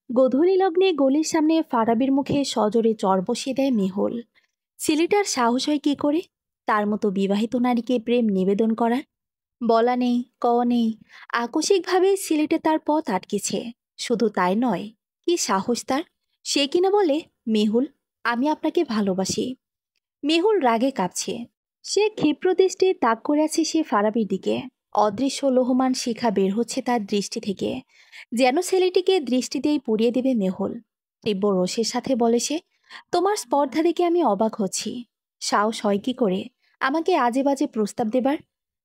গোধূলি লগ্নে গলির সামনে ফারাবির মুখে সজোরে চর বসিয়ে দেয় মেহুল। ছেলেটার সাহস হয় কি করে তার মতো বিবাহিত নারীকে প্রেম নিবেদন করার? বলা নেই, কওয়া নেই, আকস্মিকভাবে ছেলেটা তার পথ আটকেছে। শুধু তাই নয়, কি সাহস তার! সে কিনা বলে, মেহুল, আমি আপনাকে ভালোবাসি। মেহুল রাগে কাঁপছে। সে ক্ষিপ্র দৃষ্টি তাক করে আছে সে ফারাবির দিকে। অদৃশ্য লোহমান শিখা বের হচ্ছে তার দৃষ্টি থেকে, যেন ছেলেটিকে দৃষ্টি দিয়েই পুড়িয়ে দেবে মেহুল। তীব্র রোষের সাথে বলে সে, তোমার স্পর্ধা দেখে আমি অবাক হচ্ছি। সাহস হয় কি করে আমাকে আজে বাজে প্রস্তাব দেবার?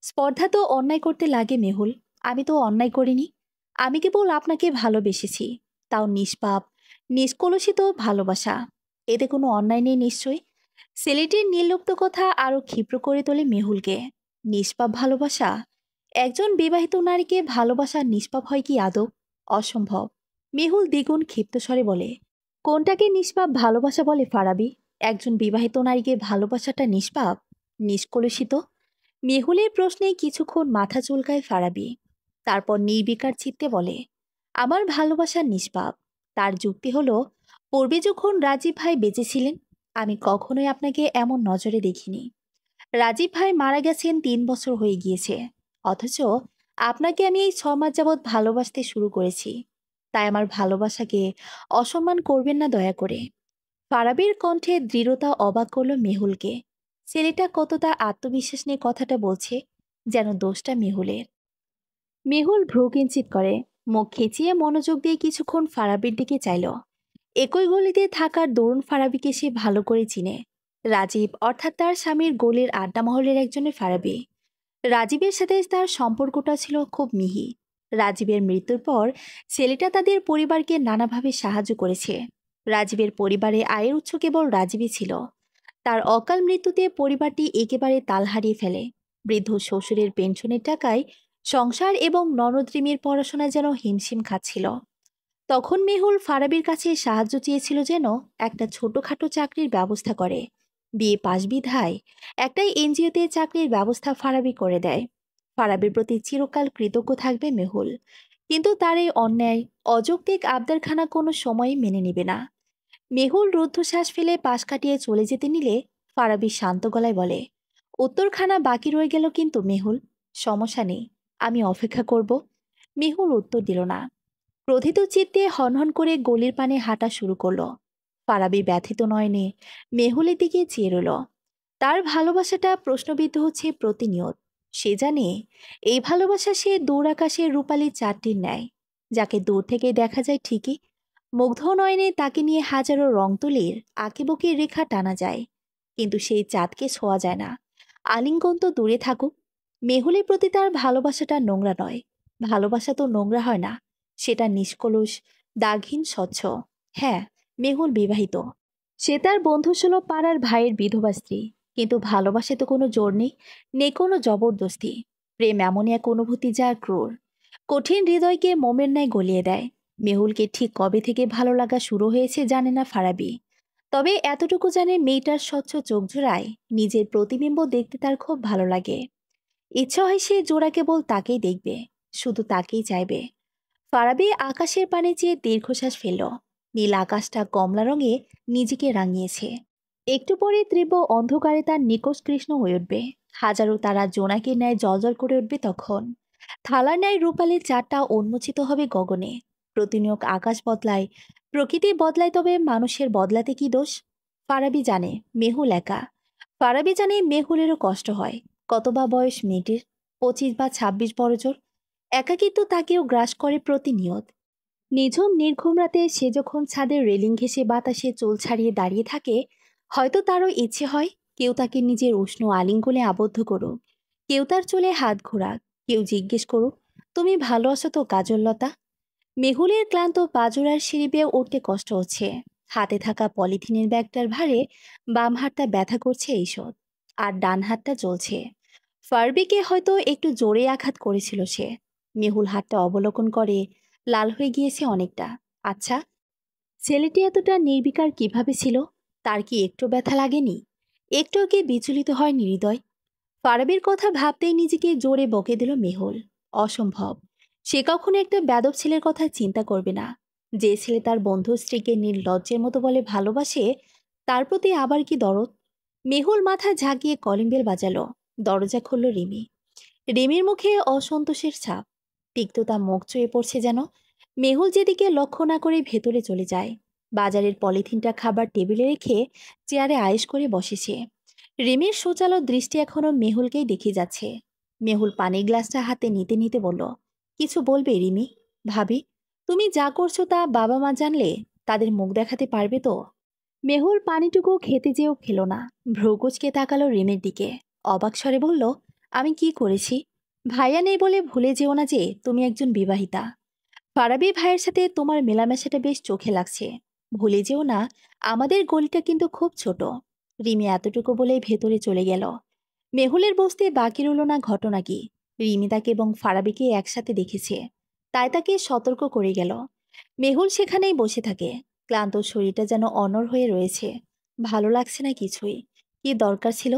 স্পর্ধা তো অন্যায় করতে লাগে মেহুল। আমি তো অন্যায় করিনি। আমি কেবল আপনাকে ভালোবেসেছি, তাও নিষ্পাপ, নিষ্কলুষিত ভালোবাসা। এতে কোনো অন্যায় নেই নিশ্চয়ই। ছেলেটির নির্লিপ্ত কথা আরো ক্ষিপ্র করে তোলে মেহুলকে। নিষ্পাপ ভালোবাসা? একজন বিবাহিত নারীকে ভালোবাসা নিষ্পাপ হয় কি আদৌ? অসম্ভব। মেহুল দ্বিগুণ ক্ষিপ্ত স্বরে বলে, কোনটাকে নিষ্পাপ ভালোবাসা বলে ফারাবি? একজন বিবাহিত নারীকে ভালোবাসাটা নিষ্পাপ, নিষ্কলুষিত? মেহুলের প্রশ্নে কিছুক্ষণ মাথা চুলকায় ফারাবি। তারপর নির্বিকার চিত্তে বলে, আমার ভালোবাসা নিষ্পাপ। তার যুক্তি হলো, পূর্বে যখন রাজীব ভাই বেঁচে ছিলেন, আমি কখনোই আপনাকে এমন নজরে দেখিনি। রাজীব ভাই মারা গেছেন 3 বছর হয়ে গিয়েছে, অথচ আপনাকে আমি এই 6 মাস যাবৎ ভালোবাসতে শুরু করেছি। তাই আমার ভালোবাসাকে অসম্মান করবেন না দয়া করে। ফারাবির কণ্ঠে দৃঢ়তা অবাক করল মেহুলকে। ছেলেটা কতটা আত্মবিশ্বাস নিয়ে কথাটা বলছে, যেন দোষটা মেহুলের। মেহুল ভ্রু কিঞ্চিত করে, মুখ খিচিয়ে মনোযোগ দিয়ে কিছুক্ষণ ফারাবির দিকে চাইল। একই গলিতে থাকার দরুন ফারাবিকে সে ভালো করে চিনে। রাজীব অর্থাৎ তার স্বামীর গোলের আড্ডা মহলের একজনের ফারাবি। রাজীবের সাথে তার সম্পর্কটা ছিল খুব মিহি। রাজীবের মৃত্যুর পর ছেলেটা তাদের পরিবারকে নানাভাবে সাহায্য করেছে। রাজীবের পরিবারে আয়ের উৎস কেবল রাজীবই ছিল। তার অকাল মৃত্যুতে পরিবারটি একেবারে তাল হারিয়ে ফেলে। বৃদ্ধ শ্বশুরের পেনশনের টাকায় সংসার এবং ননদ রিমির পড়াশোনা যেন হিমশিম খাচ্ছিল। তখন মেহুল ফারাবির কাছে সাহায্য চেয়েছিল যেন একটা ছোটখাটো চাকরির ব্যবস্থা করে। বিয়ে পাশ বিধায় একটাই এনজিওতে চাকরির ব্যবস্থা ফারাবি করে দেয়। ফারাবির প্রতি চিরকাল কৃতজ্ঞ থাকবে মেহুল। কিন্তু তার এই অন্যায়, অযৌক্তিক আবদারখানা কোনো সময়ই মেনে নেবে না। মেহুল রুদ্ধশ্বাস ফেলে পাশ কাটিয়ে চলে যেতে নিলে ফারাবি শান্ত গলায় বলে, উত্তরখানা বাকি রয়ে গেল কিন্তু মেহুল। সমস্যা নেই, আমি অপেক্ষা করব। মেহুল উত্তর দিল না। ক্রোধিত চিত্তে হনহন করে গলির পানে হাঁটা শুরু করলো। ফারাবি ব্যথিত নয়নে মেহুলের দিকে চেয়ে রইল। তার ভালোবাসাটা প্রশ্নবিদ্ধ হচ্ছে প্রতিনিয়ত। সে জানে এই ভালোবাসা সে দূর আকাশের রূপালী চাঁদটির ন্যায়, যাকে দূর থেকে দেখা যায় ঠিকই, মুগ্ধ নয়নে তাকে নিয়ে হাজারো রং তুলির আঁকিবুকি রেখা টানা যায়, কিন্তু সেই চাঁদকে ছোঁয়া যায় না। আলিঙ্গন তো দূরে থাকুক। মেহুলের প্রতি তার ভালোবাসাটা নোংরা নয়। ভালোবাসা তো নোংরা হয় না, সেটা নিষ্কলুষ, দাগহীন, স্বচ্ছ। হ্যাঁ, মেহুল বিবাহিত। সে তার বন্ধুসুলভ পাড়ার ভাইয়ের বিধবা স্ত্রী। কিন্তু ভালোবাসে তো কোনো জোর নেই, নেই কোনো জবরদস্তি। প্রেম এমনই এক অনুভূতি যা ক্রূর, কঠিন হৃদয়কে মোমের ন্যায় গলিয়ে দেয়। মেহুলকে ঠিক কবে থেকে ভালো লাগা শুরু হয়েছে জানে না ফারাবি। তবে এতটুকু জানে মেয়েটার স্বচ্ছ চোখ জোড়ায় নিজের প্রতিবিম্ব দেখতে তার খুব ভালো লাগে। ইচ্ছা হয় সে জোড়া কেবল তাকেই দেখবে, শুধু তাকেই চাইবে। ফারাবি আকাশের পানে চেয়ে দীর্ঘশ্বাস ফেলল। নীল আকাশটা কমলা রঙে নিজেকে রাঙিয়েছে। একটু পরে তীব্র অন্ধকারে তার নিকষ কৃষ্ণ হয়ে উঠবে। হাজারো তারা জোনাকির ন্যায় জ্বলজ্বল করে উঠবে তখন। থালার ন্যায় রূপালীর চাঁদটা উন্মোচিত হবে গগনে। প্রতিনিয়ত আকাশ বদলায়, প্রকৃতি বদলায়, তবে মানুষের বদলাতে কি দোষ? ফারাবি জানে মেহুল একা। ফারাবি জানে মেহুলেরও কষ্ট হয়। কত বা বয়স মেয়েটির? 25 বা 26 বড়জোর। একাকিত্ব তাকেও গ্রাস করে প্রতিনিয়ত। নিঝুম নির্ঘুম রাতে সে যখন ছাদের রেলিং ঘেঁষে বাতাসে চুল ছাড়িয়ে দাঁড়িয়ে থাকে, হয়তো তারও ইচ্ছে হয় কেউ তাকে নিজের উষ্ণ আলিঙ্গনে আবদ্ধ করুক, কেউ তার চুলে হাত ঘোরাক, কেউ জিজ্ঞেস করুক, তুমি ভালো আছো তো কাজললতা? মেহুলের ক্লান্ত পাজরার সিঁড়ি বেয়ে উঠতে কষ্ট হচ্ছে। হাতে থাকা পলিথিনের ব্যাগটার ভারে বাম হাতটা ব্যথা করছে ঈষৎ, আর ডান হাতটা জ্বলছে। ফারবিকে হয়তো একটু জোরে আঘাত করেছিল সে। মেহুল হাতটা অবলোকন করে, লাল হয়ে গিয়েছে অনেকটা। আচ্ছা, ছেলেটি এতটা নির্বিকার কিভাবে ছিল? তার কি একটু ব্যথা লাগেনি? একটুও কি বিচলিত হয়নি হৃদয়? ফারাবির কথা ভাবতেই নিজেকে জোরে বকে দিল মেহুল। অসম্ভব। সে কখনো একটা বেদব ছেলের কথা চিন্তা করবে না। যে ছেলে তার বন্ধু স্ত্রীকে নির্লজ্জের মতো বলে ভালোবাসে, তার প্রতি আবার কি দরদ। মেহুল মাথা ঝাঁকিয়ে কলিং বেল বাজালো। দরজা খুলল রিমি। রিমির মুখে অসন্তোষের ছাপ, তিক্ততা মুখ চুয়ে পড়ছে যেন। মেহুল যেদিকে লক্ষ্য না করে ভেতরে চলে যায়। বাজারের পলিথিনটা খাবার টেবিলে রেখে চেয়ারে আয়েশ করে বসেছে। রিমির সুচালো দৃষ্টি এখনো মেহুলকেই দেখে যাচ্ছে। মেহুল পানির গ্লাসটা হাতে নিতে নিতে বলল, কিছু বলবে রিমি? ভাবি, তুমি যা করছো তা বাবা মা জানলে তাদের মুখ দেখাতে পারবে তো? মেহুল পানিটুকু খেতে যেও খেলো না। ভ্রুকুচকে তাকালো রিমির দিকে। অবাক স্বরে বলল, আমি কি করেছি? ভাইয়া নেই বলে ভুলে যেও না যে তুমি একজন বিবাহিতা। ফারাবি ভাইয়ের সাথে তোমার মেলামেশাটা বেশ চোখে লাগছে। ভুলে যেও না, আমাদের গলিটা কিন্তু খুব ছোট। রিমি এতটুকু বলেই ভেতরে চলে গেল। মেহুলের বসতে বাকি রইল না ঘটনা কি। রিমি তাকে এবং ফারাবিকে একসাথে দেখেছে, তাই তাকে সতর্ক করে গেল। মেহুল সেখানেই বসে থাকে। ক্লান্ত শরীরটা যেন অনড় হয়ে রয়েছে। ভালো লাগছে না কিছুই। কি দরকার ছিল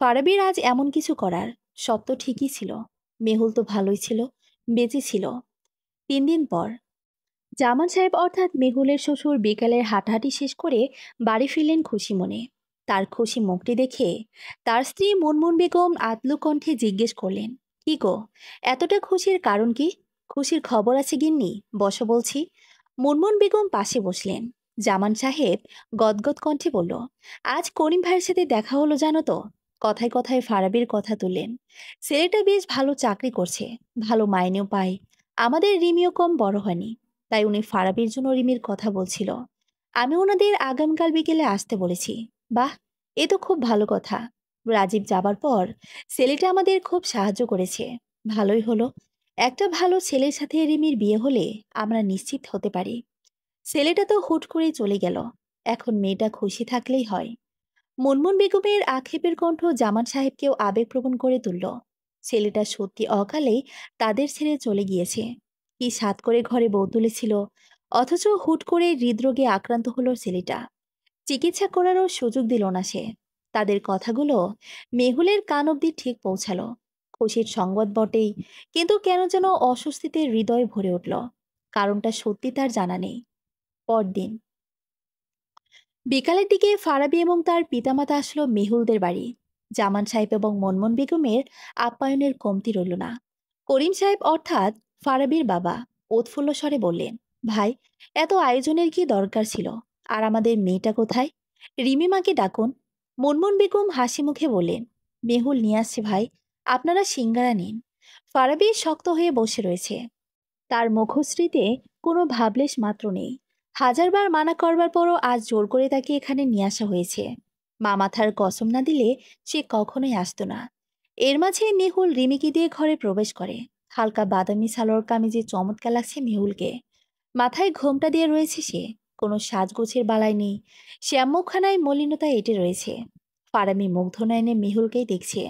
ফারাবির আজ এমন কিছু করার? সব তো ঠিকই ছিল। মেহুল তো ভালোই ছিল, বেঁচে ছিল। 3 দিন পর জামান সাহেব অর্থাৎ মেহুলের শ্বশুর বিকালের হাঁটাহাঁটি শেষ করে বাড়ি ফিরলেন খুশি মনে। তার খুশি মুখটি দেখে তার স্ত্রী মুনমুন বেগম আতলু কণ্ঠে জিজ্ঞেস করলেন, কি গো, এতটা খুশির কারণ কি? খুশির খবর আছে গিন্নি, বসো বলছি। মুনমুন বেগম পাশে বসলেন। জামান সাহেব গদগদ কণ্ঠে বলল, আজ করিম ভাইয়ের সাথে দেখা হলো জানো তো। কথায় কথায় ফারাবির কথা তুললেন। ছেলেটা বেশ ভালো চাকরি করছে, ভালো মাইনেও পায়। আমাদের রিমিও কম বড় হয়নি, তাই উনি ফারাবির জন্য রিমির কথা বলছিল। আমি ওনাদের আগামীকাল বিকেলে আসতে বলেছি। বাহ, এ তো খুব ভালো কথা। রাজীব যাবার পর ছেলেটা আমাদের খুব সাহায্য করেছে। ভালোই হলো, একটা ভালো ছেলের সাথে রিমির বিয়ে হলে আমরা নিশ্চিত হতে পারি। ছেলেটা তো হুট করেই চলে গেল, এখন মেয়েটা খুশি থাকলেই হয়। মুনমুন বেগমের আক্ষেপের কণ্ঠ জামান সাহেবকেও আবেগপ্রবণ করে তুলল। ছেলেটা সত্যি অকালেই তাদের ছেড়ে চলে গিয়েছে। কি সাত করে ঘরে বউ তুলেছিল, অথচ হুট করে হৃদরোগে আক্রান্ত হলো ছেলেটা। চিকিৎসা করারও সুযোগ দিল না সে। তাদের কথাগুলো মেহুলের কান অব্দি ঠিক পৌঁছালো। খুশির সংবাদ বটেই, কিন্তু কেন যেন অস্বস্তিতে হৃদয় ভরে উঠল। কারণটা সত্যি তার জানা নেই। পরদিন বিকালের দিকে ফারাবি এবং তার পিতামাতা আসলো মেহুলদের বাড়ি। জামান সাহেব এবং মনমন বেগমের আপ্যায়নের কমতি রইল না। করিম সাহেব অর্থাৎ ফারাবির বাবা উৎফুল্ল স্বরে বললেন, ভাই, এত আয়োজনের কি দরকার ছিল? আর আমাদের মেয়েটা কোথায়? রিমিমাকে ডাকুন। মনমন বেগম হাসি মুখে বললেন, মেহুল নিয়ে আসছে ভাই, আপনারা সিঙ্গারা নিন। ফারাবি শক্ত হয়ে বসে রয়েছে। তার মুখশ্রীতে কোনো ভাবলেশ মাত্র নেই। হাজারবার মানা করবার পরও আজ জোর করে তাকে এখানে নিয়ে আসা হয়েছে। মা মাথার কসম না দিলে সে কখনোই আসতো না। এর মাঝে মেহুল রিমিকে দিয়ে ঘরে প্রবেশ করে। হালকা বাদামি সালোয়ার কামিজে চমৎকার লাগছে মেহুলকে। মাথায় ঘোমটা দিয়ে রয়েছে সে, কোনো সাজগোছের বালাই নেই। শ্যামমুখখানায় মলিনতা এঁটে রয়েছে। ফারামি মুগ্ধ নয়নে মেহুলকেই দেখছে।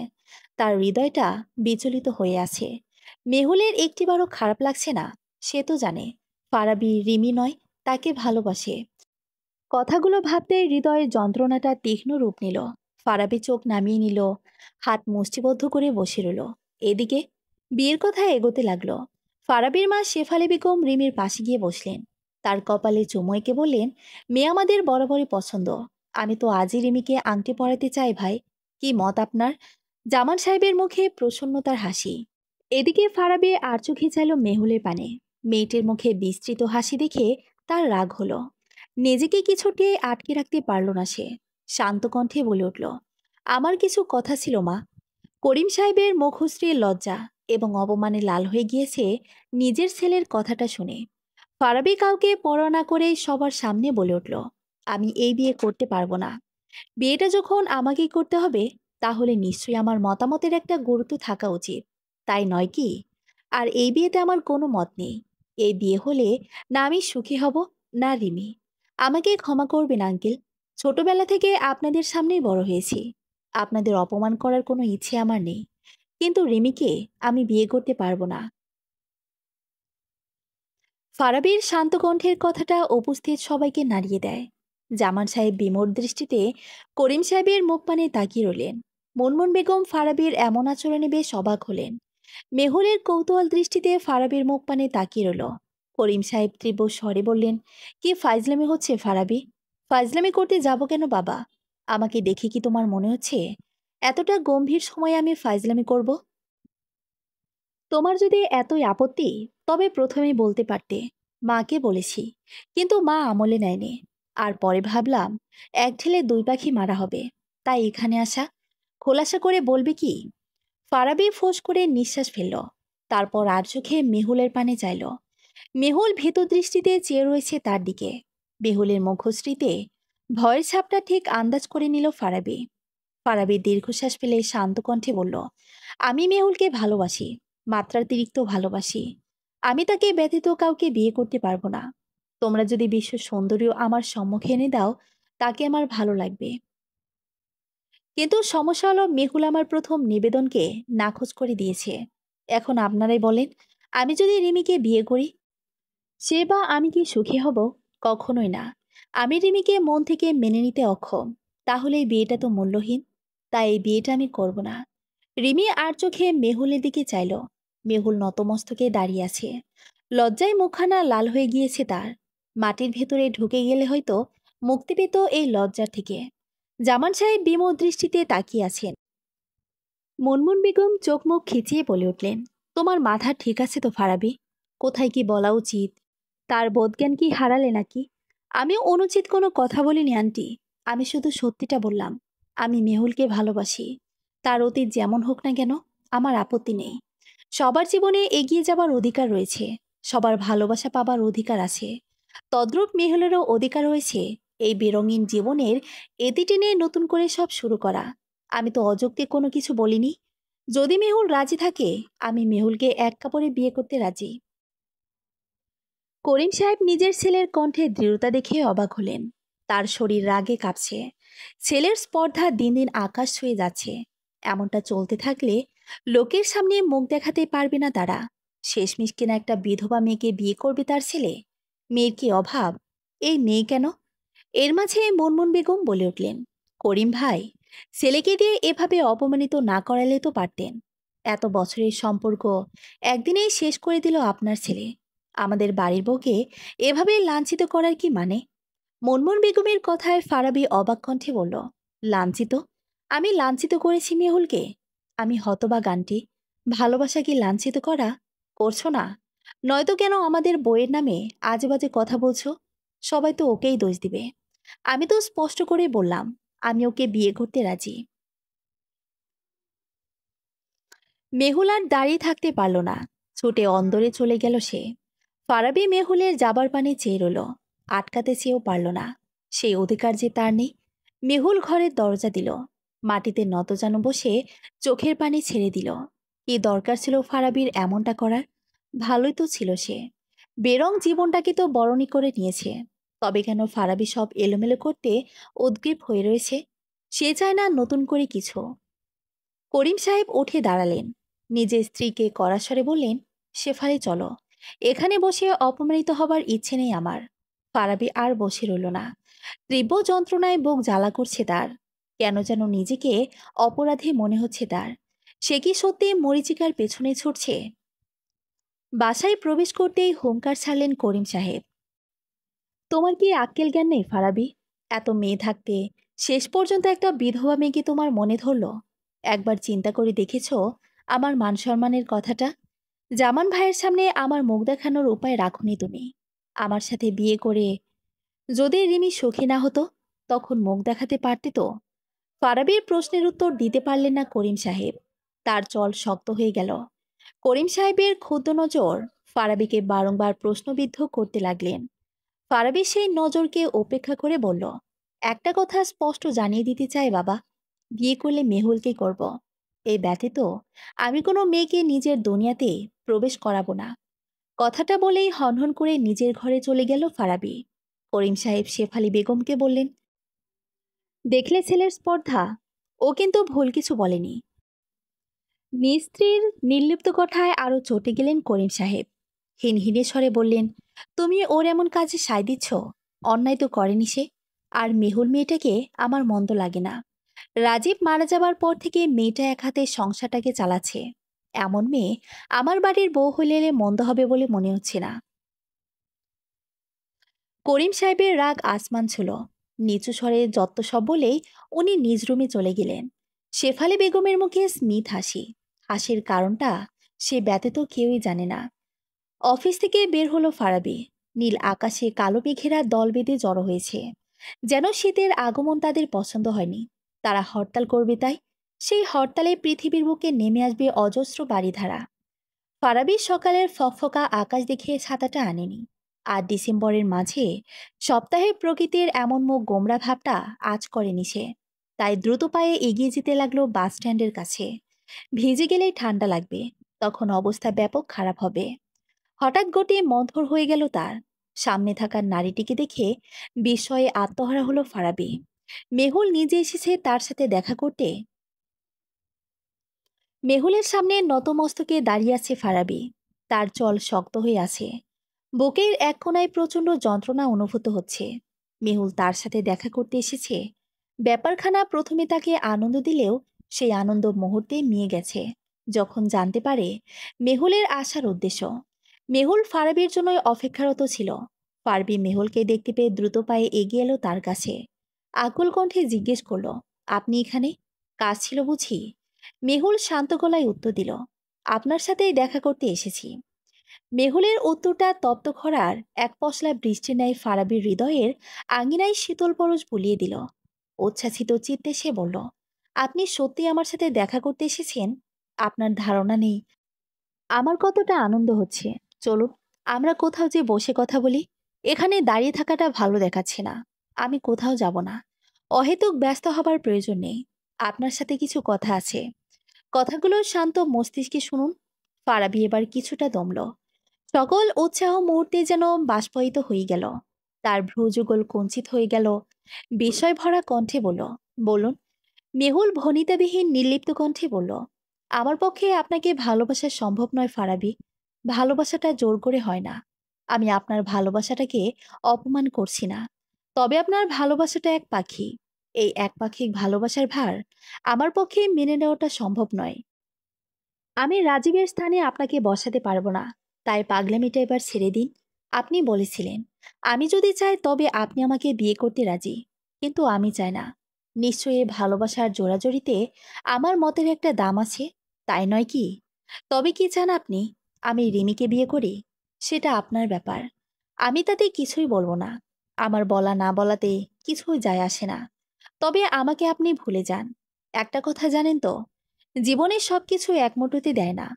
তার হৃদয়টা বিচলিত হয়ে আছে। মেহুলের একটিবারও খারাপ লাগছে না। সে তো জানে ফারাবি রিমি নয়, তাকে ভালোবাসে। কথাগুলো ভাবতে হৃদয়ের যন্ত্রণাটা তীক্ষ্ণ রূপ নিল। ফারাবি চোখ নামিয়ে নিল, হাত মুষ্টিবদ্ধ করে বসে রইল। এদিকে বিয়ের কথা এগোতে লাগলো। ফারাবির মা শেফালি বেগম রিমির পাশে গিয়ে বসলেন। তার কপালে চুমু এঁকে বললেন, মেয়ে আমাদের বরাবরই পছন্দ। আমি তো আজই রিমিকে আংটি পরাতে চাই ভাই। কি মত আপনার? জামান সাহেবের মুখে প্রসন্নতার হাসি। এদিকে ফারাবি আর চোখে চাইল মেহুলের পানে। মেয়েটির মুখে বিস্তৃত হাসি দেখে তার রাগ হলো। নিজেকে কিছুতে আটকে রাখতে পারল না সে। শান্ত কণ্ঠে বলে উঠল, আমার কিছু কথা ছিল মা। করিম সাহেবের মুখশ্রীর লজ্জা এবং অপমানে লাল হয়ে গিয়েছে নিজের ছেলের কথাটা শুনে। ফারাবি কাউকে পরোয়া না করে সবার সামনে বলে উঠল, আমি এই বিয়ে করতে পারবো না। বিয়েটা যখন আমাকেই করতে হবে, তাহলে নিশ্চয়ই আমার মতামতের একটা গুরুত্ব থাকা উচিত, তাই নয় কি? আর এই বিয়েতে আমার কোনো মত নেই। এই বিয়ে হলে না আমি সুখী হব, না রিমি। আমাকে ক্ষমা করবেন আঙ্কেল। ছোটবেলা থেকে আপনাদের সামনেই বড় হয়েছি। আপনাদের অপমান করার কোনো ইচ্ছে আমার নেই, কিন্তু রিমিকে আমি বিয়ে করতে পারবো না। ফারাবির শান্ত কণ্ঠের কথাটা উপস্থিত সবাইকে নাড়িয়ে দেয়। জামান সাহেব বিমোর দৃষ্টিতে করিম সাহেবের মুখ পানে তাকিয়ে রইলেন। মুনমুন বেগম ফারাবির এমন আচরণে বেশ অবাক হলেন। মেহুলের কৌতূহল দৃষ্টিতে ফারাবির মুখ পানে তাকিয়ে রইল। করিম সাহেব তীব্র স্বরে বললেন, কি ফাইজলামি হচ্ছে ফারাবি? ফাইজলামি করতে যাব কেন বাবা? আমাকে দেখে কি তোমার মনে হচ্ছে এতটা গম্ভীর সময়ে আমি ফাইজলামি করব? তোমার যদি এতই আপত্তি, তবে প্রথমেই বলতে পারতে। মাকে বলেছি, কিন্তু মা আমলে নেয়নি। আর পরে ভাবলাম এক ঢিলে দুই পাখি মারা হবে, তাই এখানে আসা। খোলাসা করে বলবে কি? ফারাবি ফোঁস করে নিঃশ্বাস ফেলল। তারপর আর চোখে মেহুলের পানে চাইল। মেহুল ভীত দৃষ্টিতে চেয়ে রয়েছে তার দিকে। মেহুলের মুখশ্রীতে ভয়ের ছাপটা ঠিক আন্দাজ করে নিল ফারাবি। ফারাবি দীর্ঘশ্বাস ফেলে শান্ত কণ্ঠে বলল, আমি মেহুলকে ভালোবাসি, মাত্রাতিরিক্ত ভালোবাসি। আমি তাকে ব্যতীত কাউকে বিয়ে করতে পারবো না। তোমরা যদি বিশ্ব সুন্দরী আমার সম্মুখে এনে দাও, তাকে আমার ভালো লাগবে। কিন্তু সমস্যা হলো মেহুল আমার প্রথম নিবেদনকে নাকচ করে দিয়েছে। এখন আপনারাই বলেন, আমি যদি রিমিকে বিয়ে করি, সে বা আমি কি সুখী হব? কখনোই না। আমি রিমিকে মন থেকে মেনে নিতে অক্ষম। তাহলে এই বিয়েটা তো মূল্যহীন। তাই এই বিয়েটা আমি করব না। রিমি আর চোখে মেহুলের দিকে চাইল। মেহুল নতমস্তকে দাঁড়িয়ে আছে। লজ্জায় মুখখানা লাল হয়ে গিয়েছে তার। মাটির ভেতরে ঢুকে গেলে হয়তো মুক্তি পেত এই লজ্জার থেকে। জামান সাহেব বিমোহ দৃষ্টিতে তাকিয়ে আছেন। মুনমুন বেগম চোখ মুখ খিচিয়ে বলে উঠলেন, তোমার মাথা ঠিক আছে তো ফারাবি? কোথায় কি বলা উচিত তার বোধজ্ঞান কি হারালে নাকি? আমি অনুচিত কোনো কথা বলিনি আন্টি। আমি শুধু সত্যিটা বললাম। আমি মেহুলকে ভালোবাসি। তার অতীত যেমন হোক না কেন, আমার আপত্তি নেই। সবার জীবনে এগিয়ে যাবার অধিকার রয়েছে। সবার ভালোবাসা পাবার অধিকার আছে। তদ্রূপ মেহুলেরও অধিকার রয়েছে এই বেরঙিন জীবনের এতি টেনে নতুন করে সব শুরু করা। আমি তো অযৌক্তিক কোনো কিছু বলিনি। যদি মেহুল রাজি থাকে, আমি মেহুলকে এক কাপড়ে বিয়ে করতে রাজি। করিম সাহেব নিজের ছেলের কণ্ঠে দৃঢ়তা দেখে অবাক হলেন। তার শরীর রাগে কাঁপছে। ছেলের স্পর্ধা দিন দিন আকাশ ছুঁয়ে যাচ্ছে। এমনটা চলতে থাকলে লোকের সামনে মুখ দেখাতে পারবে না তারা। শেষমেশ কিনা একটা বিধবা মেয়েকে বিয়ে করবে তার ছেলে। মেয়ের কি অভাব? এই মেয়ে কেন? এর মাঝে মুনমুন বেগম বলে উঠলেন, করিম ভাই, ছেলেকে দিয়ে এভাবে অপমানিত না করালে তো পারতেন। এত বছরের সম্পর্ক একদিনেই শেষ করে দিল আপনার ছেলে। আমাদের বাড়ির বউকে এভাবে লাঞ্ছিত করার কি মানে? মুনমুন বেগমের কথায় ফারাবি অবাক কণ্ঠে বলল, লাঞ্ছিত? আমি লাঞ্ছিত করেছি মেহুলকে? আমি হতবাক আন্টি। ভালোবাসা কি লাঞ্ছিত করা? করছো না? নয়তো কেন আমাদের বইয়ের নামে আজে বাজে কথা বলছো? সবাই তো ওকেই দোষ দিবে। আমি তো স্পষ্ট করে বললাম, আমি ওকে বিয়ে করতে রাজি। মেহুল আর দাঁড়িয়ে থাকতে পারল না। ছুটে অন্দরে চলে গেল সে। ফারাবি মেহুলের যাবার পানে চেয়ে রইল। আটকাতে চেয়েও পারল না। সেই অধিকার যে তার নেই। মেহুল ঘরের দরজা দিল। মাটিতে নতজানু বসে চোখের পানি ছেড়ে দিল। কি দরকার ছিল ফারাবির এমনটা করার? ভালোই তো ছিল সে। বেরং জীবনটাকে তো বরণী করে নিয়েছে। তবে কেন ফারাবি সব এলোমেলো করতে উদ্গ্রীব হয়ে রয়েছে? সে চায় না নতুন করে কিছু। করিম সাহেব উঠে দাঁড়ালেন। নিজের স্ত্রীকে কড়া স্বরে বললেন, শেফালি চলো। এখানে বসে অপমানিত হবার ইচ্ছে নেই আমার। ফারাবি আর বসে রইল না। তীব্র যন্ত্রণায় বুক জ্বালা করছে তার। কেন যেন নিজেকে অপরাধী মনে হচ্ছে তার। সে কি সত্যি মরিচিকার পেছনে ছুটছে? বাসায় প্রবেশ করতেই হুঙ্কার ছাড়লেন করিম সাহেব, তোমার কি আক্কেল জ্ঞান নেই ফারাবি? এত মেয়ে থাকতে শেষ পর্যন্ত একটা বিধবা মেয়েকে তোমার মনে ধরল? একবার চিন্তা করে দেখেছো আমার মান সম্মানের কথাটা? জামান ভাইয়ের সামনে আমার মুখ দেখানোর উপায় রাখুনি তুমি। আমার সাথে বিয়ে করে যদি রিমি সুখী না হতো, তখন মুখ দেখাতে পারতে তো? ফারাবির প্রশ্নের উত্তর দিতে পারলেন না করিম সাহেব। তার চল শক্ত হয়ে গেল। করিম সাহেবের ক্ষুদ্র নজর ফারাবিকে বারংবার প্রশ্নবিদ্ধ করতে লাগলেন। ফারাবি সেই নজরকে উপেক্ষা করে বলল, একটা কথা স্পষ্ট জানিয়ে দিতে চাই বাবা, বিয়ে করলে মেহুলকে করব। এই ব্যতীত আমি কোনো মেয়েকে নিজের দুনিয়াতে প্রবেশ করাবো না। কথাটা বলেই হনহন করে নিজের ঘরে চলে গেল ফারাবি। করিম সাহেব শেফালি বেগমকে বললেন, দেখলে ছেলের স্পর্ধা? ও কিন্তু ভুল কিছু বলেনি। নিজ স্ত্রীর নির্লিপ্ত কথায় আরও চটে গেলেন করিম সাহেব। হিনহিনে স্বরে বললেন, তুমি ওর এমন কাজে সায় দিচ্ছ? অন্যায় তো করেনি সে। আর মেহুল মেয়েটাকে আমার মন্দ লাগে না। রাজীব মারা যাবার পর থেকে মেয়েটা এক হাতে সংসারটাকে চালাচ্ছে। এমন মেয়ে আমার বাড়ির বউ হইলে মন্দ হবে বলে মনে হচ্ছে না। করিম সাহেবের রাগ আসমান ছিল। নিচু স্বরে যত্ত সব বলেই উনি নিজ রুমে চলে গেলেন। শেফালি বেগমের মুখে স্মিত হাসি। হাসির কারণটা সে ব্যতীত কেউই জানে না। অফিস থেকে বের হলো ফারাবি। নীল আকাশে কালো মেঘেরা দল বেঁধে জড়ো হয়েছে। যেন শীতের আগমন তাদের পছন্দ হয়নি। তারা হরতাল করবে, তাই সেই হরতালে পৃথিবীর বুকে নেমে আসবে অজস্র বাড়িধারা। ফারাবি সকালের ফকফকা আকাশ দেখে ছাতাটা আনেনি। আর ডিসেম্বরের মাঝে সপ্তাহে প্রকৃতির এমন মুখ গোমরা ভাবটা আজ করেনি সে। তাই দ্রুত পায়ে এগিয়ে যেতে লাগলো বাস স্ট্যান্ডের কাছে। ভিজে গেলেই ঠান্ডা লাগবে, তখন অবস্থা ব্যাপক খারাপ হবে। হঠাৎ গতিয়ে মন্থর হয়ে গেল তার। সামনে থাকা নারীটিকে দেখে বিস্ময়ে আত্মহারা হলো ফারাবি। মেহুল নিজে এসেছে তার সাথে দেখা করতে। মেহুলের সামনে নতমস্তকে দাঁড়িয়ে আছে ফারাবি। তার চল শক্ত হয়ে আছে। বুকের এক কোণায় প্রচণ্ড যন্ত্রণা অনুভূত হচ্ছে। মেহুল তার সাথে দেখা করতে এসেছে। ব্যাপারখানা প্রথমে তাকে আনন্দ দিলেও সেই আনন্দ মুহূর্তে নিয়ে গেছে যখন জানতে পারে মেহুলের আসার উদ্দেশ্য। মেহুল ফারাবির জন্যই অপেক্ষারত ছিল। ফারবি মেহুলকে দেখতে পেয়ে দ্রুত পায়ে এগিয়ে এলো তার কাছে। আকুল কণ্ঠে জিজ্ঞেস করলো, আপনি এখানে? কাজ ছিল বুঝি? মেহুল শান্ত গলায় উত্তর দিল, আপনার সাথেই দেখা করতে এসেছি। মেহুলের উত্তরটা তপ্ত খরার এক পশলা বৃষ্টির ন্যায় ফারাবির হৃদয়ের আঙিনায় শীতল পরশ বুলিয়ে দিল। উচ্ছ্বাসিত চিত্তে সে বলল, আপনি সত্যি আমার সাথে দেখা করতে এসেছেন? আপনার ধারণা নেই আমার কতটা আনন্দ হচ্ছে। চলুন আমরা কোথাও যে বসে কথা বলি। এখানে দাঁড়িয়ে থাকাটা ভালো দেখাচ্ছে না। আমি কোথাও যাব না। অহেতুক ব্যস্ত হবার প্রয়োজন নেই। আপনার সাথে কিছু কথা আছে। কথাগুলো শান্ত মস্তিষ্কে শুনুন। ফারাবি এবার কিছুটা দমল। সকল উৎসাহ মুহূর্তে যেন বাষ্পায়িত হয়ে গেল। তার ভ্রুযুগল কুঞ্চিত হয়ে গেল। বিস্ময় ভরা কণ্ঠে বলল, বলুন। মেহুল ভনিতাবিহীন নির্লিপ্ত কণ্ঠে বলল, আমার পক্ষে আপনাকে ভালোবাসা সম্ভব নয় ফারাবি। ভালোবাসাটা জোর করে হয় না। আমি আপনার ভালোবাসাটাকে অপমান করছি না। তবে আপনার ভালোবাসাটা এক পাখি। এই এক পাখির ভালোবাসার ভার আমার পক্ষে মেনে নেওয়াটা সম্ভব নয়। আমি রাজীবের স্থানে আপনাকে বসাতে পারবো না। তাই পাগলামিটা এবার ছেড়ে দিন। আপনি বলেছিলেন আমি যদি চাই তবে আপনি আমাকে বিয়ে করতে রাজি। কিন্তু আমি চাই না। নিশ্চয়ই এই ভালোবাসার জোড়াজড়িতে আমার মতের একটা দাম আছে, তাই নয় কি? তবে কি চান আপনি? আমি রিমিকে বিয়ে করি? সেটা আপনার ব্যাপার। আমি তাতে কিছুই বলবো না। আমার বলা না বলাতে কিছুই যায় আসে না। তবে আমাকে আপনি ভুলে যান। একটা কথা জানেন তো, জীবনে সবকিছু এক মুঠোতে দেয় না।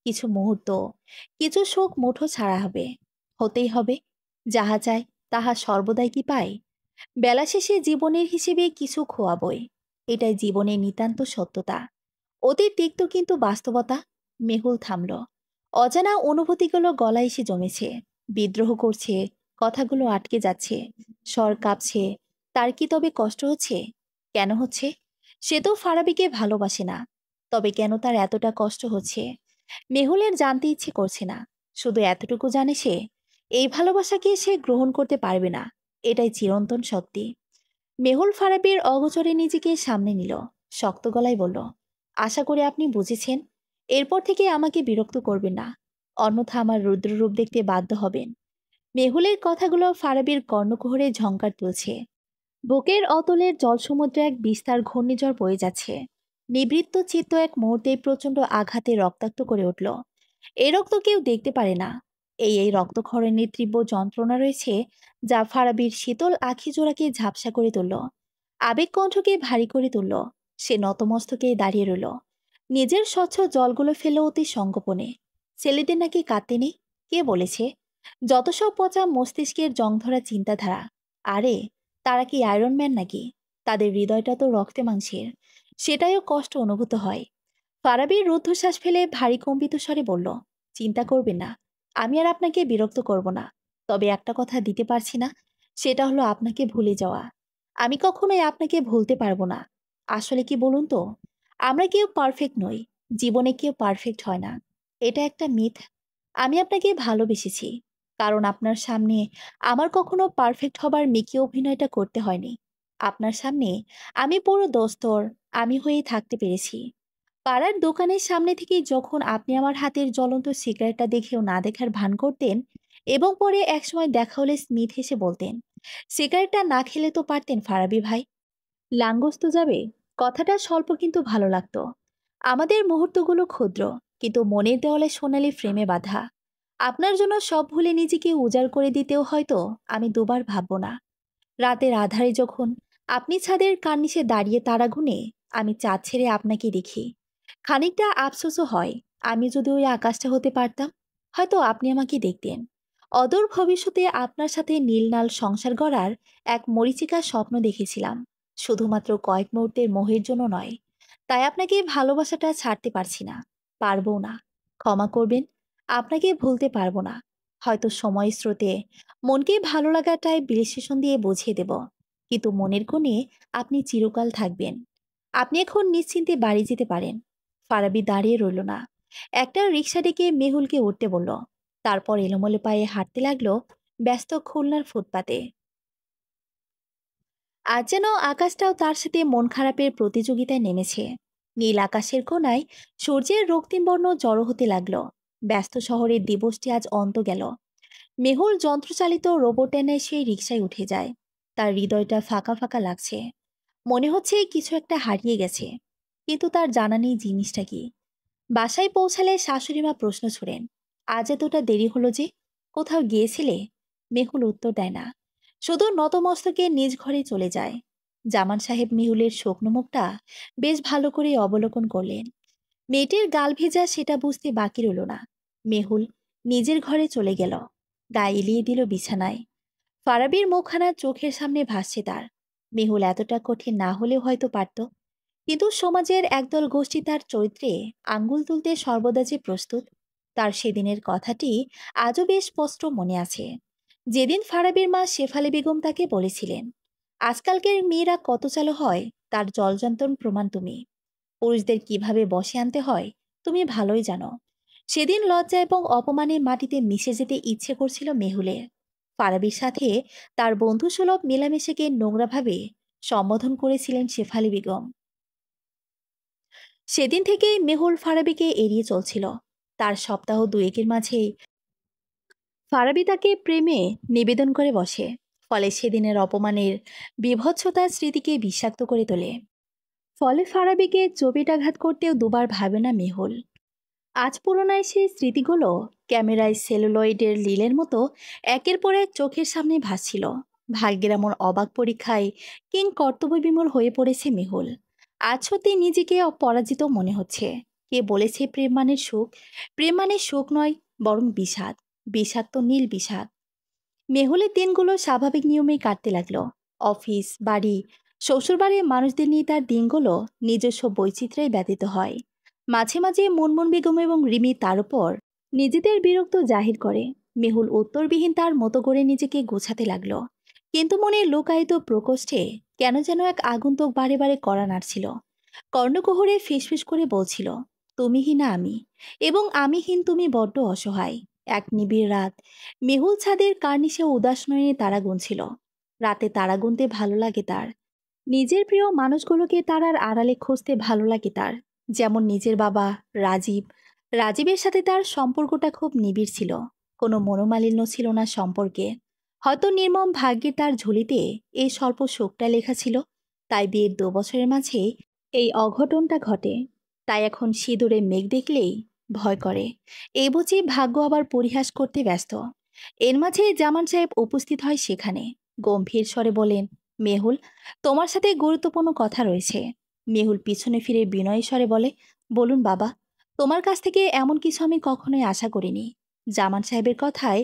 কিছু মুহূর্ত, কিছু সুখ মুঠো ছাড়া হবে, হতেই হবে। যাহা চায় তাহা সর্বদাই কি পায়? বেলা শেষে জীবনের হিসেবে কিছু খোয়াবই। এটাই জীবনের নিতান্ত সত্যতা। অতি তিক্ত কিন্তু বাস্তবতা। মেহুল থামল। অজানা অনুভূতিগুলো গলায় এসে জমেছে। বিদ্রোহ করছে। কথাগুলো আটকে যাচ্ছে। স্বর কাঁপছে। তার কি তবে কষ্ট হচ্ছে? কেন হচ্ছে? সে তো ফারাবিকে ভালোবাসে না। তবে কেন তার এতটা কষ্ট হচ্ছে? মেহুলের জানতে ইচ্ছে করছে না। শুধু এতটুকু জানে সে, এই ভালোবাসাকে সে গ্রহণ করতে পারবে না। এটাই চিরন্তন সত্যি। মেহুল ফারাবির অগোচরে নিজেকে সামনে নিল। শক্ত গলায় বলল, আশা করি আপনি বুঝেছেন। এরপর থেকে আমাকে বিরক্ত করবেন না। অন্যথা আমার রুদ্ররূপ দেখতে বাধ্য হবেন। মেহুলের কথাগুলো ফারাবির কর্ণকুহরে ঝংকার তুলছে। বুকের অতলের জলসমুদ্রে এক বিস্তার ঘূর্ণিঝড় বয়ে যাচ্ছে। নিবৃত্ত চিত্ত এক মুহূর্তে প্রচণ্ড আঘাতে রক্তাক্ত করে উঠল। এই রক্ত কেউ দেখতে পারে না। এই রক্তক্ষরণের তীব্র যন্ত্রণা রয়েছে, যা ফারাবির শীতল আখি জোড়াকে ঝাপসা করে তুলল। আবেগ কণ্ঠকে ভারী করে তুলল। সে নতমস্তকে দাঁড়িয়ে রইল। নিজের স্বচ্ছ জলগুলো ফেল অতি সংগোপনে। ছেলেদের নাকি কাঁদতে নেই? কে বলেছে? যত সব পচা মস্তিষ্কের জংধরা চিন্তাধারা। আরে, তারা কি আয়রন ম্যান নাকি? তাদের হৃদয়টা তো রক্তে মাংসের। সেটাইও কষ্ট অনুভূত হয়। ফারাবির রুদ্ধশ্বাস ফেলে ভারী কম্পিত স্বরে বলল, চিন্তা করবেন না। আমি আর আপনাকে বিরক্ত করব না। তবে একটা কথা দিতে পারছি না। সেটা হলো আপনাকে ভুলে যাওয়া। আমি কখনোই আপনাকে ভুলতে পারবো না। আসলে কি বলুন তো, আমরা কেউ পারফেক্ট নই। জীবনে কেউ পারফেক্ট হয় না। এটা একটা মিথ। আমি আপনাকে ভালোবেসেছি কারণ আপনার সামনে আমার কখনো পারফেক্ট হবার মেকি অভিনয়টা করতে হয়নি। আপনার সামনে আমি পুরো দোস্তর আমি হয়েই থাকতে পেরেছি। পাড়ার দোকানের সামনে থেকে যখন আপনি আমার হাতের জ্বলন্ত সিগারেটটা দেখেও না দেখার ভান করতেন এবং পরে একসময় দেখা হলে স্মিথ হেসে বলতেন, সিগারেটটা না খেলে তো পারতেন ফারাবি ভাই। লাঙ্গস তো যাবে, কথাটা স্বল্প কিন্তু ভালো লাগতো। আমাদের মুহূর্তগুলো ক্ষুদ্র, কিন্তু মনের দেওয়ালে সোনালি ফ্রেমে বাঁধা। আপনার জন্য সব ভুলে নিজেকে উজাড় করে দিতেও হয়তো আমি দুবার ভাববো না। রাতের আধারে যখন আপনি ছাদের কার্নিশে দাঁড়িয়ে তারা গুনে, আমি চাঁদ ছেড়ে আপনাকে দেখি। খানিকটা আফসোসও হয়, আমি যদি ওই আকাশটা হতে পারতাম, হয়তো আপনি আমাকে দেখতেন। অদূর ভবিষ্যতে আপনার সাথে নীলনাল সংসার গড়ার এক মরীচিকা স্বপ্ন দেখেছিলাম, শুধুমাত্র কয়েক মুহূর্তের মোহের জন্য নয়। তাই আপনাকে ভালোবাসাটা ছাড়তে পারছি না, পারবো না। ক্ষমা করবেন, আপনাকে ভুলতে পারবো না। হয়তো সময় স্রোতে মনকে ভালো লাগাটাই বিশ্লেষণ দিয়ে বুঝিয়ে দেব, কিন্তু মনের কোণে আপনি চিরকাল থাকবেন। আপনি এখন নিশ্চিন্তে বাড়ি যেতে পারেন। ফারাবি দাঁড়িয়ে রইল না, একটা রিক্সা ডেকে মেহুলকে উঠতে বলল। তারপর এলোমেলো পায়ে হাঁটতে লাগলো ব্যস্ত খুলনার ফুটপাতে। আজ যেন আকাশটাও তার সাথে মন খারাপের প্রতিযোগিতায় নেমেছে। নীল আকাশের কোণায় সূর্যের রক্তিম বর্ণ জড়ো হতে লাগলো। ব্যস্ত শহরের দিবসটি আজ অন্ত গেল। মেহুল যন্ত্রচালিত রোবট এনে সেই রিকশায় উঠে যায়। তার হৃদয়টা ফাঁকা ফাঁকা লাগছে। মনে হচ্ছে কিছু একটা হারিয়ে গেছে, কিন্তু তার জানা নেই জিনিসটা কি। বাসায় পৌঁছালে শাশুড়িমা প্রশ্ন ছুড়েন, আজ এতটা দেরি হলো যে, কোথাও গিয়েছিলে? মেহুল উত্তর দেয় না, শুধু নতমস্তকে নিজ ঘরে চলে যায়। জামান সাহেব মেহুলের শুকনো মুখটা বেশ ভালো করে অবলোকন করলেন। মেয়েটির গাল ভেজা সেটা বুঝতে বাকি রইল না। মেহুল নিজের ঘরে চলে গেল, গায়ে এলিয়ে দিল বিছানায়। ফারাবির মুখখানা চোখের সামনে ভাসছে তার। মেহুল এতটা কঠিন না হলেও হয়তো পারত, কিন্তু সমাজের একদল গোষ্ঠী তার চরিত্রে আঙ্গুল তুলতে সর্বদা যে প্রস্তুত, তার সেদিনের কথাটি আজও বেশ স্পষ্ট মনে আছে। যেদিন ফারাবির মা শেফালি বেগম তাকে বলেছিলেন, আজকালকের মেয়েরা কত চালু হয় তার জলযন্ত্রণ প্রমাণ তুমি। পুরুষদের কিভাবে বশে আনতে হয় তুমি ভালোই জানো। সেদিন লজ্জা এবং অপমানে মাটিতে মিশে যেতে ইচ্ছে করছিল মেহুলের। ফারাবির সাথে তার বন্ধুসুলভ মেলামেশাকে নোংরাভাবে সম্বোধন করেছিলেন শেফালি বেগম। সেদিন থেকেই মেহুল ফারাবিকে এড়িয়ে চলছিল। তার সপ্তাহ দুয়েকের মাঝেই ফারাবি তাকে প্রেমে নিবেদন করে বসে। ফলে সেদিনের অপমানের বীভৎসতার স্মৃতিকে বিষাক্ত করে তোলে। ফলে ফারাবিকে চপিটাঘাত করতেও দুবার ভাবে না মেহুল। আজ পুরোনায় সেই স্মৃতিগুলো ক্যামেরায় সেলুলয়েডের লীলের মতো একের পর এক চোখের সামনে ভাসছিল। ভাগ্যের এমন অবাক পরীক্ষায় কিং কর্তব্যবিমূঢ় হয়ে পড়েছে মেহুল। আজ সত্যি নিজেকে পরাজিত মনে হচ্ছে। কে বলেছে প্রেম মানে সুখ? প্রেম মানে সুখ নয়, বরং বিষাদ। বিষাক্ত নীল বিষাদ। মেহুলের দিনগুলো স্বাভাবিক নিয়মেই কাটতে লাগলো। অফিস, বাড়ি, শ্বশুরবাড়ির মানুষদের নিয়ে তার দিনগুলো নিজস্ব বৈচিত্র্যে ব্যতীত হয়। মাঝে মাঝে মুনমুন বেগম এবং রিমি তার উপর নিজেদের বিরক্ত জাহির করে। মেহুল উত্তরবিহীন তার মতো করে নিজেকে গোছাতে লাগলো। কিন্তু মনে লুকায়িত প্রকোষ্ঠে কেন যেন এক আগন্তুক বারে বারে কড়া নাড়ছিল। কর্ণকুহরে ফিসফিস করে বলছিল, তুমিহীনা আমি, এবং আমিহীন তুমি বড্ড অসহায়। এক নিবিড় রাত, মেহুল ছাদের কার্নিশে উদাস নয়নে তারা গুনছিল। রাতে তারা গুনতে ভালো লাগে তার। নিজের প্রিয় মানুষগুলোকে তারার আড়ালে খুঁজতে ভালো লাগে তার। যেমন নিজের বাবা রাজীব। রাজীবের সাথে তার সম্পর্কটা খুব নিবিড় ছিল। কোনো মনোমালিন্য ছিল না সম্পর্কে। হয়তো নির্মম ভাগ্যে তার ঝুলিতে এই স্বল্প শোকটা লেখা ছিল। তাই বিয়ের 2 বছরের মাঝে এই অঘটনটা ঘটে। তাই এখন সিঁদুরে মেঘ দেখলেই ভয় করে। এই বুঝি ভাগ্য আবার পরিহাস করতে ব্যস্ত। এর মাঝে জামান সাহেব উপস্থিত হয় সেখানে। গম্ভীর স্বরে বলেন, মেহুল, তোমার সাথে গুরুত্বপূর্ণ কথা রয়েছে। মেহুল পিছনে ফিরে বিনয়ী স্বরে বলে, বলুন বাবা। তোমার কাছ থেকে এমন কিছু আমি কখনোই আশা করিনি। জামান সাহেবের কথায়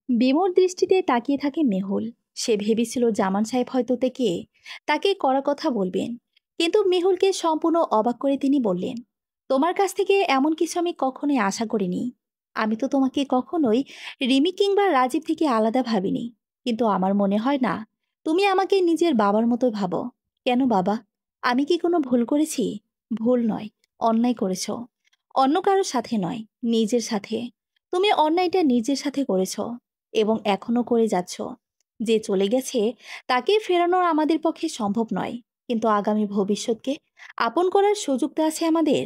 বিমর দৃষ্টিতে তাকিয়ে থাকে মেহুল। সে ভেবেছিল জামান সাহেব হয়তো তাকে কড়া কথা বলবেন, কিন্তু মেহুলকে সম্পূর্ণ অবাক করে তিনি বললেন, তোমার কাছ থেকে এমন কিছু আমি কখনোই আশা করিনি। আমি তো তোমাকে কখনোই রিমি কিংবা রাজীব থেকে আলাদা ভাবিনি। কিন্তু আমার মনে হয় না তুমি আমাকে নিজের বাবার মতো ভাবো। কেন বাবা? আমি কি কোনো ভুল করেছি? ভুল নয়, অন্যায় করেছ। অন্য কারোর সাথে নয়, নিজের সাথে। তুমি অন্যায়টা নিজের সাথে করেছ, এবং এখনো করে যাচ্ছ। যে চলে গেছে তাকে ফেরানো আমাদের পক্ষে সম্ভব নয়, কিন্তু আগামী ভবিষ্যৎকে আপন করার সুযোগটা আছে আমাদের।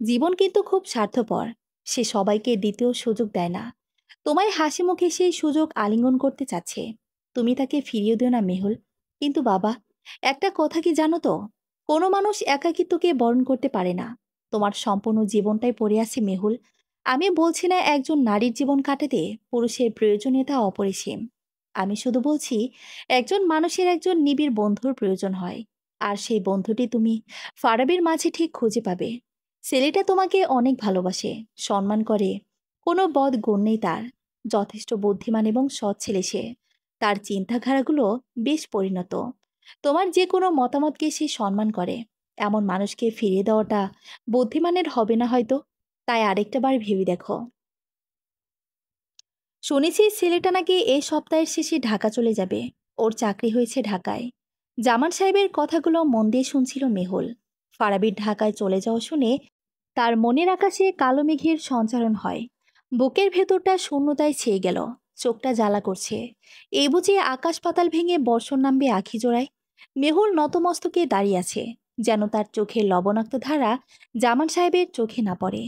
জীবন কিন্তু খুব স্বার্থপর, সে সবাইকে দ্বিতীয় সুযোগ দেয় না। তোমায় হাসি মুখে সেই সুযোগ আলিঙ্গন করতে চাচ্ছে। তুমি তাকে ফিরিয়ে দিও না মেহুল। কিন্তু বাবা, একটা কথা কি জানো তো, কোনো মানুষ একাকিত্বকে বরণ করতে পারে না। তোমার সম্পূর্ণ জীবনটাই পড়ে আছে মেহুল। আমি বলছি না একজন নারীর জীবন কাটাতে পুরুষের প্রয়োজনীয়তা অপরিসীম। আমি শুধু বলছি একজন মানুষের একজন নিবিড় বন্ধুর প্রয়োজন হয়। আর সেই বন্ধুটি তুমি ফারাবির মাঝে ঠিক খুঁজে পাবে। ছেলেটা তোমাকে অনেক ভালোবাসে, সম্মান করে, কোনো বদ গুণ নেই তার। যথেষ্ট বুদ্ধিমান এবং সৎ ছেলে সে। তার চিন্তাধারাগুলো বেশ পরিণত। তোমার যে কোনো মতামতকে সে সম্মান করে। এমন মানুষকে ফিরিয়ে দেওয়াটা বুদ্ধিমানের হবে না হয়তো। তাই আরেকটা বার ভেবে দেখো। শুনেছি ছেলেটা নাকি এই সপ্তাহের শেষে ঢাকা চলে যাবে। ওর চাকরি হয়েছে ঢাকায়। জামান সাহেবের কথাগুলো মন দিয়ে শুনছিল মেহুল। ফারাবির ঢাকায় চলে যাওয়া শুনে তার মনের আকাশে কালো মেঘের সঞ্চারণ হয়। বুকের ভেতরটা শূন্যতায় ছেয়ে গেল। চোখটা জ্বালা করছে। এই বুঝি আকাশ পাতাল ভেঙে বর্ষণ নামবে আখি জোড়ায়। মেহুল নতমস্তকে দাঁড়িয়ে আছে, যেন তার চোখের লবণাক্ত ধারা জামান সাহেবের চোখে না পড়ে।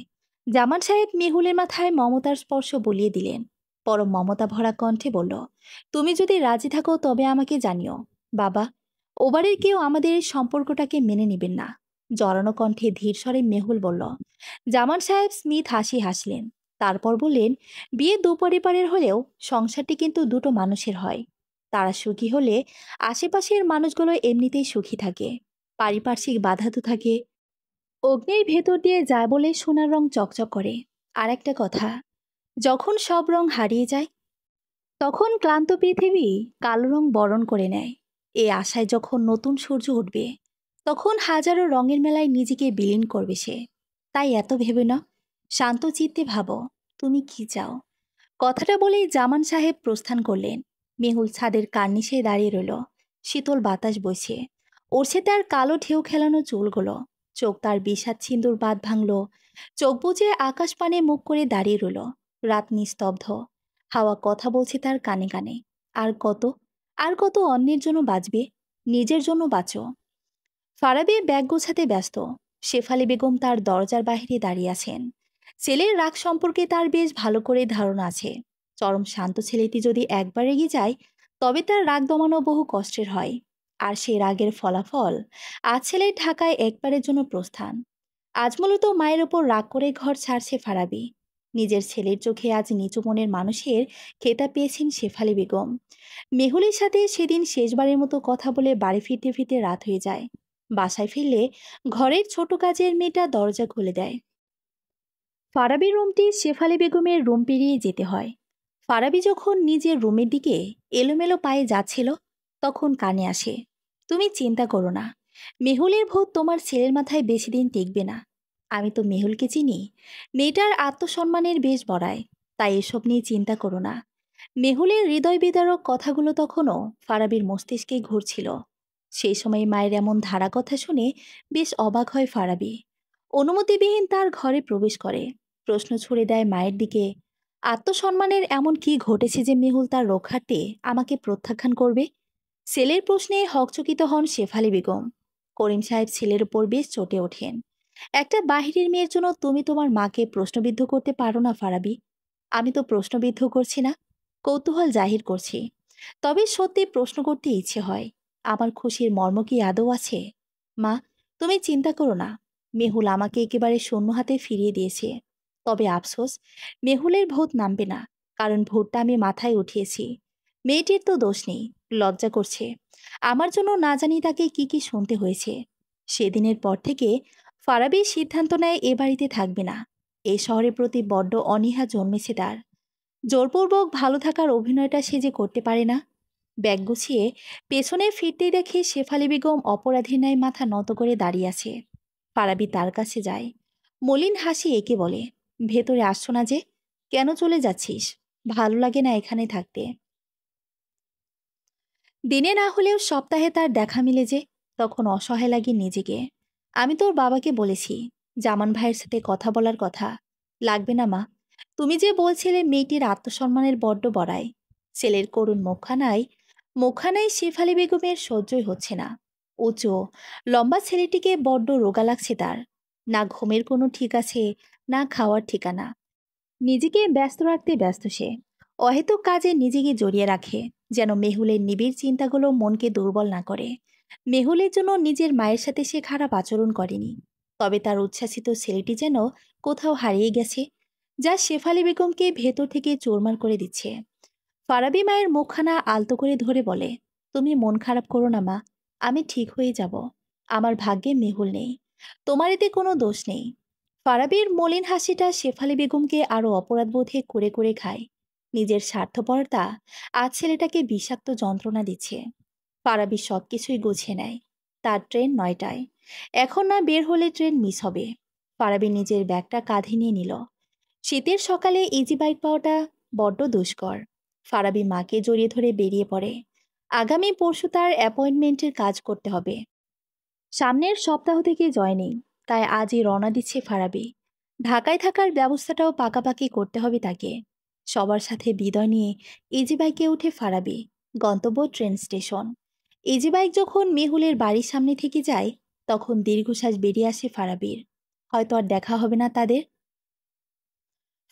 জামান সাহেব মেহুলের মাথায় মমতার স্পর্শ বলিয়ে দিলেন। পরম মমতা ভরা কণ্ঠে বলল, তুমি যদি রাজি থাকো তবে আমাকে জানিও। বাবা, ওবারের কেউ আমাদের এই সম্পর্কটাকে মেনে নেবেন না। জড়ানো কণ্ঠে ধীর স্বরে মেহুল বলল। জামান সাহেব স্মিথ হাসি হাসলেন। তারপর বললেন, বিয়ে দুপরিবারের হলেও সংসারটি কিন্তু দুটো মানুষের হয়। তারা সুখী হলে আশেপাশের মানুষগুলো এমনিতেই সুখী থাকে। পারিপার্শ্বিক বাধা তো থাকে। অগ্নির ভেতর দিয়ে যায় বলে সোনার রং চকচক করে। আর একটা কথা, যখন সব রং হারিয়ে যায় তখন ক্লান্ত পৃথিবী কালো রং বরণ করে নেয়। এই আশায় যখন নতুন সূর্য উঠবে তখন হাজারো রঙের মেলায় নিজেকে বিলীন করবে সে। তাই এত ভেবে না, শান্ত চিত্তে ভাবো তুমি কি চাও। কথাটা বলেই জামান সাহেব প্রস্থান করলেন। মেহুল ছাদের কার্নিশে দাঁড়িয়ে রইল। শীতল বাতাস বইছে। ওরছে তার কালো ঢেউ খেলানো চুলগুলো। চোখ তার বিষাদ সিন্দুর বাদ ভাঙল। চোখ বুজে আকাশ পানে মুখ করে দাঁড়িয়ে রইল। রাত নিস্তব্ধ। হাওয়া কথা বলছে তার কানে কানে। আর কত, আর কত অন্যের জন্য বাঁচবে, নিজের জন্য বাঁচো। ফারাবি ব্যাগ গোছাতে ব্যস্ত। শেফালি বেগম তার দরজার বাহিরে দাঁড়িয়ে আছেন। ছেলের রাগ সম্পর্কে তার বেশ ভালো করে ধারণা আছে। চরম শান্ত ছেলেটি যদি একবার রেগে যায় তবে তার রাগ দমানো বহু কষ্টের হয়। আর সেই রাগের ফলাফল আজ ছেলের ঢাকায় একবারের জন্য প্রস্থান। আজ মূলত মায়ের ওপর রাগ করে ঘর ছাড়ছে ফারাবি। নিজের ছেলের চোখে আজ নিচু মনের মানুষের খেতাব পেয়েছেন শেফালি বেগম। মেহুলের সাথে সেদিন শেষবারের মতো কথা বলে বাড়ি ফিরতে ফিরতে রাত হয়ে যায়। বাসায় ফিরলে ঘরের ছোট কাজের মেয়েটা দরজা খুলে দেয়। ফারাবির রুমটি শেফালি বেগমের রুম পেরিয়ে যেতে হয়। ফারাবি যখন নিজের রুমের দিকে এলোমেলো পায়ে যাচ্ছিল তখন কানে আসে, তুমি চিন্তা করো না, মেহুলের ভূত তোমার ছেলের মাথায় বেশি দিন টিকবে না। আমি তো মেহুলকে চিনি। মেয়েটার আত্মসম্মানের বেশ বড়ায়। তাই এসব নিয়ে চিন্তা করো না। মেহুলের হৃদয় বিদারক কথাগুলো তখনও ফারাবির মস্তিষ্কে ঘুরছিল। সেই সময় মায়ের এমন ধারা কথা শুনে বেশ অবাক হয় ফারাবি। অনুমতিবিহীন তার ঘরে প্রবেশ করে। প্রশ্ন ছুড়ে দেয় মায়ের দিকে, আত্মসম্মানের এমন কি ঘটেছে যে মেহুল তার রক্ষার্থে আমাকে প্রত্যাখ্যান করবে। ছেলের প্রশ্নে হকচকিত হন শেফালি বেগম। করিম সাহেব ছেলের উপর বেশ চটে ওঠেন। একটা বাহিরের মেয়ের জন্য তুমি তোমার মাকে প্রশ্নবিদ্ধ করতে পারো না ফারাবি। আমি তো প্রশ্নবিদ্ধ করছি না, কৌতূহল জাহির করছি। তবে সত্যি প্রশ্ন করতে ইচ্ছে হয়, আমার খুশির মর্ম কি আদৌ আছে। মা, তুমি চিন্তা করো না। মেহুল আমাকে একেবারে শূন্য হাতে ফিরিয়ে দিয়েছে। তবে আফসোস, মেহুলের ভূত নামবে না, কারণ ভূতটা আমি মাথায় উঠিয়েছি। মেয়েটির তো দোষ নেই, লজ্জা করছে। আমার জন্য না জানি তাকে কি কি শুনতে হয়েছে। সেদিনের পর থেকে ফারাবি সিদ্ধান্ত নেয় এ বাড়িতে থাকবে না। এই শহরের প্রতি বড্ড অনীহা জন্মেছে তার। জোরপূর্বক ভালো থাকার অভিনয়টা সে যে করতে পারে না। ব্যাগ গুছিয়ে পেছনে ফিরতেই দেখে শেফালি বেগম অপরাধীর ন্যায় মাথা নত করে দাঁড়িয়ে আছে। ফারাবি তার কাছে যায়। মলিন হাসি একে বলে, ভেতরে আসছো না যে? কেন চলে যাচ্ছিস? ভালো লাগে না এখানে থাকতে? দিনে না হলেও সপ্তাহে তার দেখা মিলে যে, তখন অসহায় লাগে নিজেকে। আমি তোর বাবাকে বলেছি জামান ভাইয়ের সাথে কথা বলার কথা। লাগবে না মা, তুমি যে বলছিলে মেয়েটির আত্মসম্মানের বড্ড বড়াই। ছেলের করুণ মুখখানায় শেফালি বেগমের সহ্যই হচ্ছে না। উঁচু লম্বা ছেলেটিকে বড্ড রোগা লাগছে তার। না ঘুমের কোনো ঠিক আছে, না খাওয়ার ঠিকানা। নিজেকে ব্যস্ত রাখতে ব্যস্ত সে। অহেতুক কাজে নিজেকে জড়িয়ে রাখে। যেন মেহুলের নিবিড় চিন্তাগুলো মনকে দুর্বল না করে। মেহুলের জন্য নিজের মায়ের সাথে সে খারাপ আচরণ করেনি, তবে তার উচ্ছ্বাসিত ছেলেটি যেন কোথাও হারিয়ে গেছে, যা শেফালি বেগমকে ভেতর থেকে চোরমার করে দিচ্ছে। ফারাবি মায়ের মুখখানা আলতো করে ধরে বলে, তুমি মন খারাপ করো না মা, আমি ঠিক হয়ে যাব। আমার ভাগ্যে মেহুল নেই, তোমার এতে কোনো দোষ নেই। ফারাবির মলিন হাসিটা শেফালি বেগমকে আরও অপরাধবোধে করে করে খায়। নিজের স্বার্থপরতা আজ ছেলেটাকে বিষাক্ত যন্ত্রণা দিচ্ছে। ফারাবি সব কিছুই গুছিয়ে নেয়। তার ট্রেন 9টায়। এখন না বের হলে ট্রেন মিস হবে। ফারাবি নিজের ব্যাগটা কাঁধে নিয়ে নিল। শীতের সকালে ইজি বাইক পাওয়াটা বড্ড দুষ্কর। ফারাবি মাকে জড়িয়ে ধরে বেরিয়ে পড়ে। আগামী পরশু তার অ্যাপয়েন্টমেন্টের কাজ করতে হবে। সামনের সপ্তাহ থেকে জয়েনিং, তাই আজই রওনা দিচ্ছে ফারাবি। ঢাকায় থাকার ব্যবস্থাটাও পাকাপাকি করতে হবে তাকে। সবার সাথে বিদায় নিয়ে ইজি বাইকে উঠে ফারাবি। গন্তব্য ট্রেন স্টেশন। ইজি বাইক যখন মেহুলের বাড়ির সামনে থেকে যায়, তখন দীর্ঘশ্বাস বেরিয়ে আসে ফারাবির। হয়তো আর দেখা হবে না তাদের।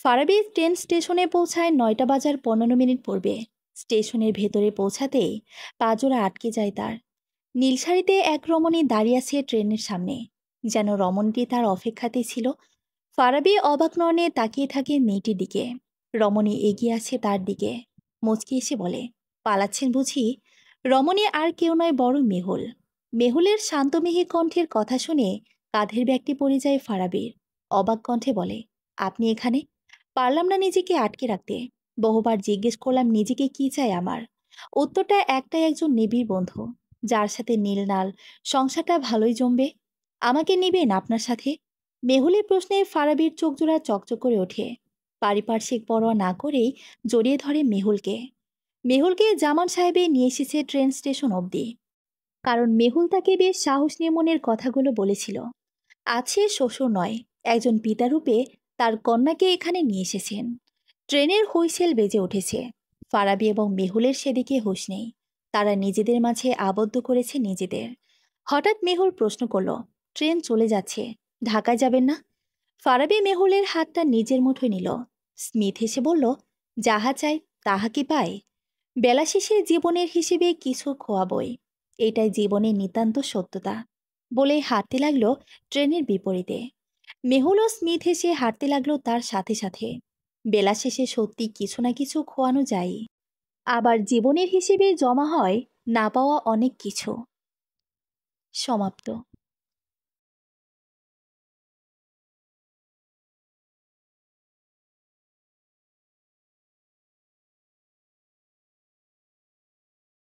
ফারাবি ট্রেন স্টেশনে পৌঁছায় 9টা বাজার 15 মিনিট পূর্বে। স্টেশনের ভেতরে পৌঁছাতেই পাজোড়া আটকে যায় তার। নীল শাড়িতে এক রমণী দাঁড়িয়ে আছে ট্রেনের সামনে, যেন রমণীটি তার অপেক্ষাতেই ছিল। ফারাবি অবাক নয়নে তাকিয়ে থাকে মেয়েটির দিকে। রমণী এগিয়ে আছে তার দিকে, মুচকি এসে বলে, পালাচ্ছেন বুঝি? রমণী আর কেউ নয় বরং মেহুল। মেহুলের শান্তমিহি কণ্ঠের কথা শুনে কাঁধের ব্যাগটি পড়ে যায় ফারাবির। অবাক কণ্ঠে বলে, আপনি এখানে? পারলাম না নিজেকে আটকে রাখতে। বহুবার জিজ্ঞেস করলাম নিজেকে কি চাই আমার। উত্তরটা একটাই, একজন নিবিড় বন্ধু, যার সাথে নীলনাল সংসারটা ভালোই জমবে। আমাকে নেবেন আপনার সাথে? মেহুলের প্রশ্নে ফারাবির চোখজোড়া চকচক করে ওঠে। পারিপার্শ্বিক পরোয়া না করেই জড়িয়ে ধরে মেহুলকে। মেহুলকে জামান সাহেবে নিয়ে এসেছে ট্রেন স্টেশন অবধি, কারণ মেহুল তাকে বেশ সাহস নিয়ে মনের কথাগুলো বলেছিল। আছে শ্বশুর নয়, একজন পিতারূপে তার কন্যাকে এখানে নিয়ে এসেছেন। ট্রেনের হুইসেল বেজে উঠেছে। ফারাবি এবং মেহুলের সেদিকে হুঁশ নেই। তারা নিজেদের মাঝে আবদ্ধ করেছে নিজেদের। হঠাৎ মেহুল প্রশ্ন করল, ট্রেন চলে যাচ্ছে, ঢাকায় যাবেন না? ফারাবি মেহুলের হাতটা নিজের মুঠোয় নিল। স্মিথ হেসে বলল, যাহা চাই তাহা কি পায়? বেলা শেষে জীবনের হিসেবে কিছু খোয়াবই, এটাই জীবনের নিতান্ত সত্যতা। বলে হাঁটতে লাগলো ট্রেনের বিপরীতে। মেহুল ও স্মিথ হেসে হাঁটতে লাগলো তার সাথে সাথে। বেলা শেষে সত্যি কিছু না কিছু খোয়ানো যায়, আবার জীবনের হিসেবে জমা হয় না পাওয়া অনেক কিছু। সমাপ্ত।